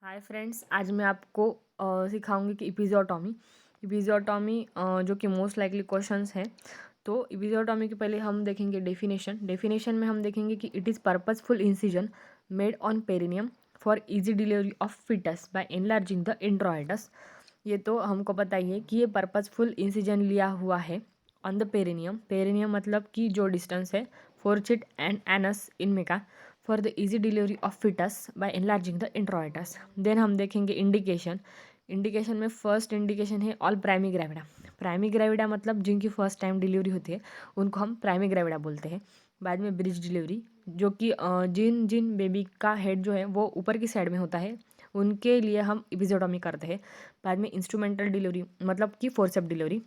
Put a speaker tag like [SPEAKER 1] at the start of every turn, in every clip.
[SPEAKER 1] Hi friends, आज मैं आपको सिखाऊंगी कि इपिज़ोटॉमी जो कि मोस्ट लाइकली क्वेश्चंस है। तो इपिज़ोटॉमी के पहले हम देखेंगे डेफिनेशन में हम देखेंगे कि it is purposeful incision made on perineum for easy delivery of foetus by enlarging the introitus. ये तो हमको पता ही है कि ये पर्पसफुल इंसिजन लिया हुआ है ऑन द पेरिनियम मतलब कि जो डिस्टेंस है फोर्चिट एंड एनस इनमें का for the easy delivery of foetus by enlarging the introitus. Then हम देखेंगे इंडिकेशन में फर्स्ट इंडिकेशन है ऑल प्राइमी ग्रेविडा मतलब जिनकी फर्स्ट टाइम डिलीवरी होती है उनको हम प्राइमी ग्रेविडा बोलते हैं। बाद में ब्रिज डिलीवरी जो कि जिन जिन बेबी का हेड जो है वो ऊपर की साइड में होता है उनके लिए हम एपिज़ोटॉमी करते हैं। बाद में इंस्ट्रूमेंटल डिलीवरी मतलब कि फोर्सेप डिलीवरी।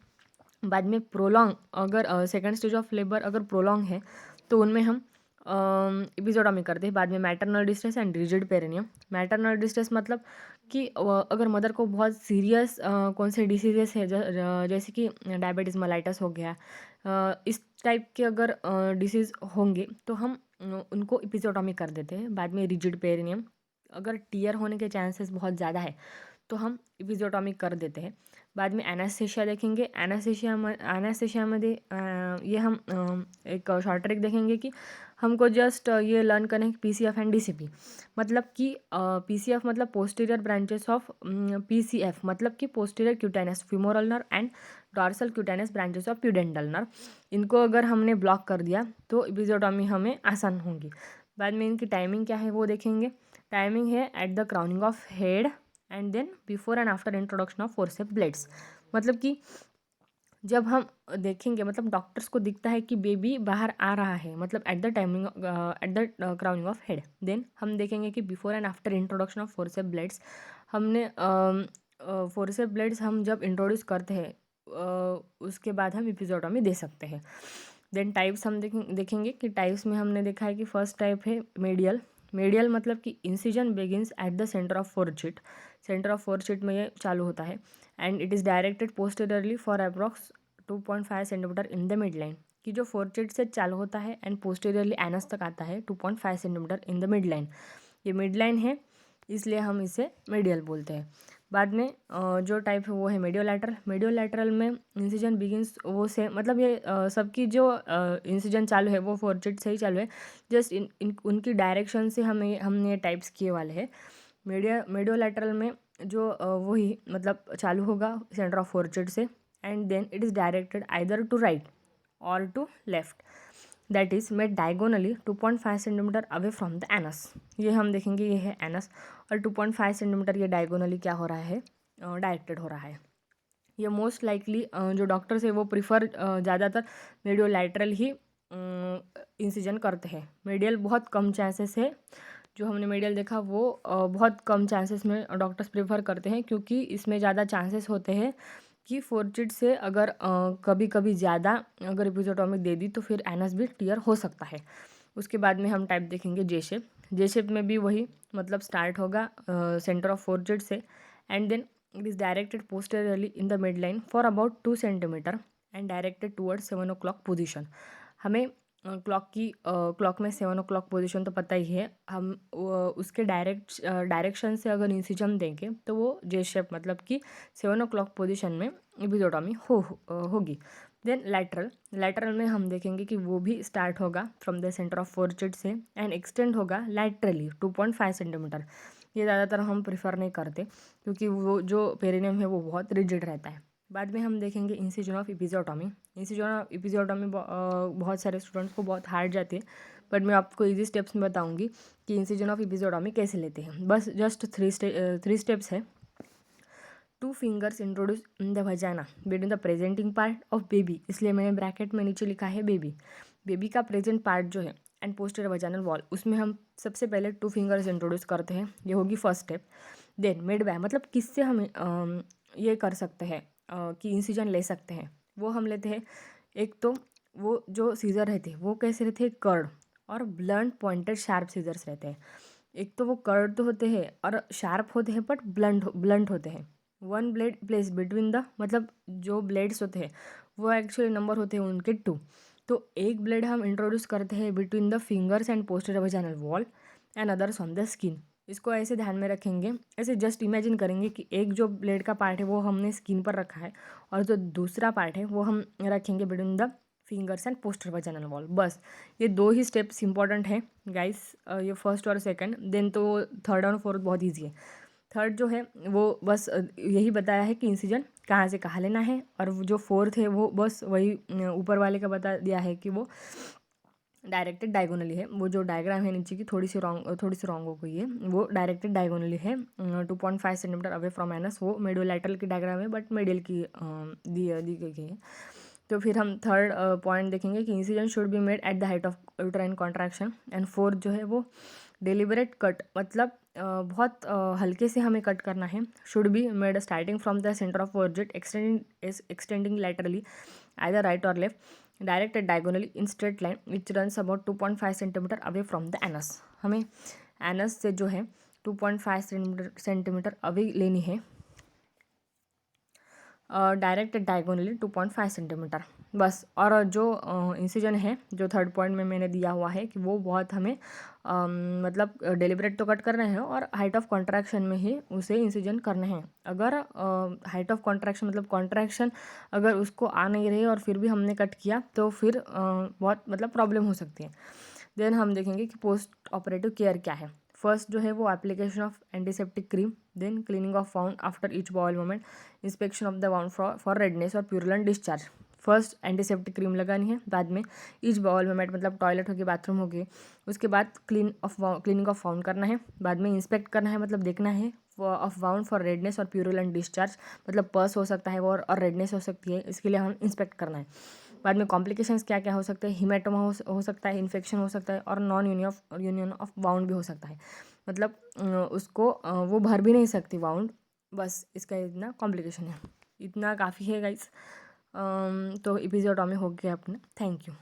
[SPEAKER 1] बाद में प्रोलॉन्ग अगर सेकंड स्टेज ऑफ लेबर अगर प्रोलॉन्ग है तो उनमें हम एपिज़ोटॉमी करते हैं। बाद में maternal distress and rigid perineum. Maternal distress मतलब कि अगर मदर को बहुत सीरियस कौन से डिसीजेस है जैसे कि डायबिटीज़ मेलाइटस हो गया, इस टाइप के अगर डिसीज़ होंगे तो हम उनको एपिज़ोटॉमी कर देते हैं। बाद में रिजिड पेरिनियम अगर टीयर होने के चांसेस बहुत ज़्यादा है तो हम एपिज़ोटॉमी कर देते हैं। बाद में एनेस्थीसिया देखेंगे। एनेस्थीसियामध्ये ये हम एक शॉर्ट ट्रिक देखेंगे कि हमको जस्ट ये लर्न करें पीसीएफ एंड डीसीपी मतलब कि पीसीएफ मतलब पोस्टीरियर ब्रांचेस ऑफ पीसीएफ मतलब कि posterior क्यूटेनस femoral nerve and dorsal क्यूटेनस branches of प्यूडेंटल nerve. इनको अगर हमने ब्लॉक कर दिया तो एपिज़ोटॉमी हमें आसान होगी। बाद में इनकी टाइमिंग क्या है वो देखेंगे। टाइमिंग है at the crowning of head and then before and after introduction of forcep blades. मतलब कि जब हम देखेंगे मतलब डॉक्टर्स को दिखता है कि बेबी बाहर आ रहा है मतलब at the timing at the crowning of head. Then हम देखेंगे कि before and after introduction of forcep blades हमने फोर्सेप ब्लेड्स हम जब इंट्रोड्यूस करते हैं उसके बाद हम एपिज़ोटॉमी दे सकते हैं। देन टाइप्स हम देखेंगे कि टाइप्स में हमने देखा है कि फर्स्ट टाइप है मेडियल मतलब कि incision begins at the centre of fourchette में ये चालू होता है and it is directed posteriorly for approx 2.5 centimetre in the mid line. कि जो फोर्चिट से चालू होता है एंड पोस्टेरियरली एनस तक आता है 2.5 centimetre in the mid line. ये मिड लाइन है इसलिए हम इसे मेडियल बोलते हैं। बाद में जो टाइप है वो है मेडियोलैटरल में इंसिजन बिगिंस वो से मतलब ये सबकी जो इंसिजन चालू है वो फोर्चिट से ही चालू है। जस्ट इन उनकी डायरेक्शन से हमने ये टाइप्स किए वाले हैं। मेडियोलैटरल में जो वही मतलब चालू होगा सेंटर ऑफ फोर्चिट से and then it is directed either to right or to left that is made diagonally 2.5 centimetre away from the anus. ये हम देखेंगे ये है एनस और 2.5 सेंटीमीटर ये डायगोनली क्या हो रहा है डायरेक्टेड हो रहा है। ये मोस्ट लाइकली जो डॉक्टर्स है वो प्रिफर ज़्यादातर मेडियोलैटरल ही इंसिजन करते हैं। मेडियल बहुत कम चांसेस है जो हमने मेडियल देखा वो बहुत कम चांसेस में डॉक्टर्स प्रेफर करते हैं क्योंकि इसमें ज़्यादा चांसेस होते हैं कि फोर्चिट से अगर कभी कभी ज़्यादा अगर एपिज़ोटॉमी दे दी तो फिर एनस भी क्लियर हो सकता है। उसके बाद में हम टाइप देखेंगे जे शेप में भी वही मतलब स्टार्ट होगा सेंटर ऑफ फोर्चिट से and then it is directed posteriorly in the mid line for about 2 centimetre and directed towards 7 o'clock position. हमें क्लॉक में 7 o'clock पोजीशन तो पता ही है। हम उसके डायरेक्शन से अगर इंसिजन देंगे तो वो जे शेप मतलब कि 7 o'clock पोजीशन में एपिज़ोटॉमी होगी। देन लैटरल में हम देखेंगे कि वो भी स्टार्ट होगा from the centre of fourchette से एंड एक्सटेंड होगा लैटरली 2.5 सेंटीमीटर। ये ज़्यादातर हम प्रिफर नहीं करते क्योंकि वो जो पेरिनियम है वो बहुत रिजिड रहता है। बाद में हम देखेंगे इंसिजन ऑफ एपिज़ोटॉमी। इंसिजन ऑफ एपिज़ोटॉमी बहुत सारे स्टूडेंट्स को बहुत हार्ड जाती है बट मैं आपको इजी स्टेप्स में बताऊंगी कि इंसिजन ऑफ एपिज़ोटॉमी कैसे लेते हैं। बस जस्ट थ्री स्टेप्स है। 2 fingers introduce in the वजाना between the presenting part of baby, इसलिए मैंने ब्रैकेट में नीचे लिखा है बेबी का प्रेजेंट पार्ट जो है एंड पोस्टीरियर वजानल वॉल उसमें हम सबसे पहले 2 फिंगर्स इंट्रोड्यूस करते हैं। ये होगी first step. Then mid by मतलब किससे हम ये कर सकते हैं कि इंसिजन ले सकते हैं वो हम लेते हैं। एक तो वो जो सीज़र रहते हैं वो कैसे रहते हैं कर्ड और ब्लंट पॉइंटेड शार्प सीजर्स रहते हैं। एक तो वो कर्ड तो होते हैं और शार्प होते हैं बट ब्लंट होते हैं। One blade place between the मतलब जो ब्लेड्स होते हैं वो एक्चुअली नंबर होते हैं उनके 2। तो एक ब्लेड हम इंट्रोड्यूस करते हैं between the fingers and posterior vaginal wall and others on the skin. इसको ऐसे ध्यान में रखेंगे, ऐसे जस्ट इमेजिन करेंगे कि एक जो ब्लेड का पार्ट है वो हमने स्किन पर रखा है और जो दूसरा पार्ट है वो हम रखेंगे between the fingers and poster vaginal wall. बस ये 2 ही स्टेप्स इंपॉर्टेंट है गाइस, ये फर्स्ट और सेकंड। देन तो थर्ड और फोर्थ बहुत ईजी है। थर्ड जो है वो बस यही बताया है कि इंसिजन कहाँ से कहाँ लेना है, और जो फोर्थ है वो बस वही ऊपर वाले का बता दिया है कि वो डायरेक्टेड डायगोनली है। वो जो डायग्राम है नीचे की थोड़ी सी रॉन्ग हो गई है, वो डायरेक्टेड डायगोनली है 2.5 सेंटीमीटर अवे फ्रॉम एनस। वो मेडियोलैटरल की डायग्राम है बट मेडियल की दी गई है। तो फिर हम थर्ड पॉइंट देखेंगे कि incision should be made at the height of uterine contraction. And fourth जो है वो डेलिबरेट कट, मतलब बहुत हल्के से हमें कट करना है। Should be made starting from the centre of fourchette extending laterally either right or left, directed diagonally in straight line which runs about 2.5 centimetre away from the anus. हमें anus से जो है 2.5 सेंटीमीटर अवे लेनी है, directed diagonally 2.5 centimetre बस। और जो incision है जो थर्ड पॉइंट में मैंने दिया हुआ है कि वो बहुत हमें मतलब डेलिबरेट तो कट करना है और हाइट ऑफ कॉन्ट्रैक्शन में ही उसे इंसिजन करना है। अगर हाइट ऑफ कॉन्ट्रैक्शन मतलब कॉन्ट्रैक्शन अगर उसको आ नहीं रही और फिर भी हमने कट किया तो फिर बहुत मतलब प्रॉब्लम हो सकती है। देन हम देखेंगे कि पोस्ट ऑपरेटिव केयर क्या है। फर्स्ट जो है वो application of antiseptic cream, then cleaning of wound after each bowel movement, inspection of the wound for redness or purulent discharge. First antiseptic cream लगानी है, बाद में ईच बॉयल मोमेंट मतलब टॉयलेट हो गई, बाथरूम हो गई, उसके बाद क्लीनिंग ऑफ वाउंड करना है, बाद में इंस्पेक्ट करना है मतलब देखना है of wound for redness or purulent discharge, मतलब पस हो सकता है वो और रेडनेस हो सकती है, इसके लिए हम इंस्पेक्ट करना है। बाद में कॉम्प्लिकेशंस क्या क्या हो सकते हैं, हिमेटोमा हो सकता है, इन्फेक्शन हो सकता है और नॉन यूनियन ऑफ वाउंड भी हो सकता है, मतलब उसको वो भर भी नहीं सकती वाउंड। बस इसका इतना कॉम्प्लिकेशन है, इतना काफ़ी है गाइस। तो एपिसोड में हो गया अपना। Thank you.